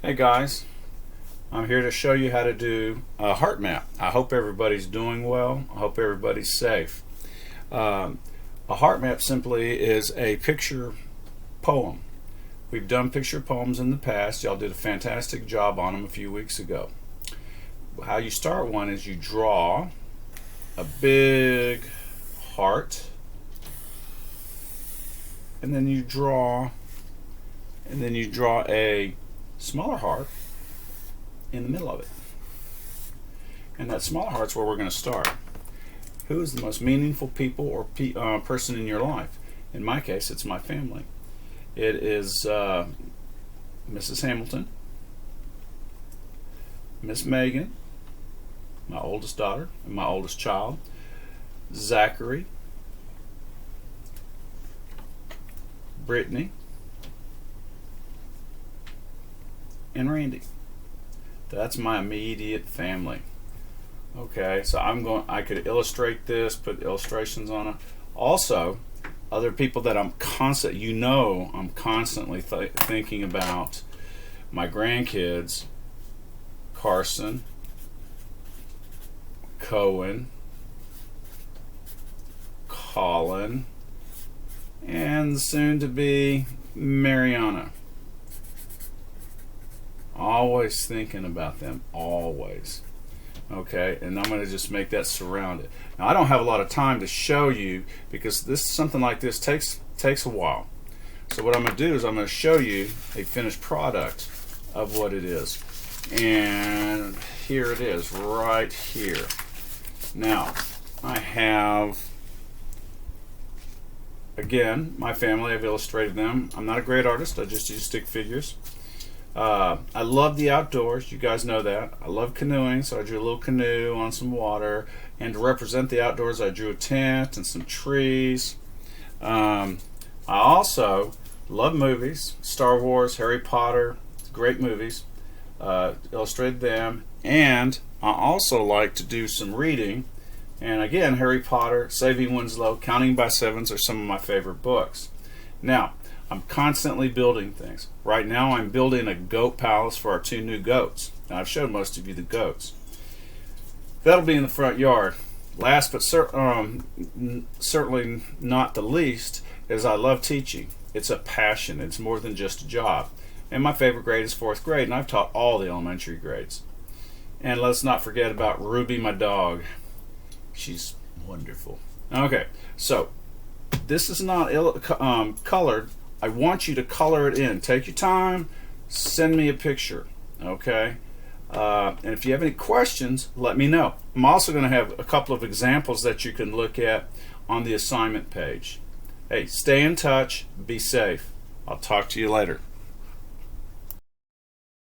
Hey guys, I'm here to show you how to do a heart map. I hope everybody's doing well. I hope everybody's safe. A heart map simply is a picture poem. We've done picture poems in the past. Y'all did a fantastic job on them a few weeks ago. How you start one is you draw a big heart, and then you draw a smaller heart in the middle of it. And that smaller heart's where we're going to start. Who is the most meaningful people or person in your life? In my case, it's my family. It is Mrs. Hamilton, Miss Megan, my oldest daughter and my oldest child, Zachary, Brittany, and Randy. That's my immediate family. Okay, so I could illustrate this, put illustrations on it. Also, other people that I'm constantly thinking about. My grandkids, Carson, Cohen, Colin, and soon to be Mariana. Always thinking about them, always. Okay, and I'm going to just make that surrounded. Now I don't have a lot of time to show you because something like this takes a while. So what I'm going to do is I'm going to show you a finished product of what it is. And here it is, right here. Now I have, again, my family. I've illustrated them. I'm not a great artist. I just use stick figures. I love the outdoors. You guys know that. I love canoeing, so I drew a little canoe on some water. And to represent the outdoors, I drew a tent and some trees. I also love movies. Star Wars, Harry Potter, great movies. Illustrated them. And I also like to do some reading. And again, Harry Potter, Saving Winslow, Counting by Sevens are some of my favorite books. Now, I'm constantly building things. Right now I'm building a goat palace for our 2 new goats. Now, I've showed most of you the goats. That'll be in the front yard. Last but certainly not the least is I love teaching. It's a passion. It's more than just a job. And my favorite grade is 4th grade, and I've taught all the elementary grades. And let's not forget about Ruby, my dog. She's wonderful. Okay, so this is not colored. I want you to color it in. Take your time, send me a picture, okay? And if you have any questions, let me know. I'm also going to have a couple of examples that you can look at on the assignment page. Hey, stay in touch, be safe. I'll talk to you later.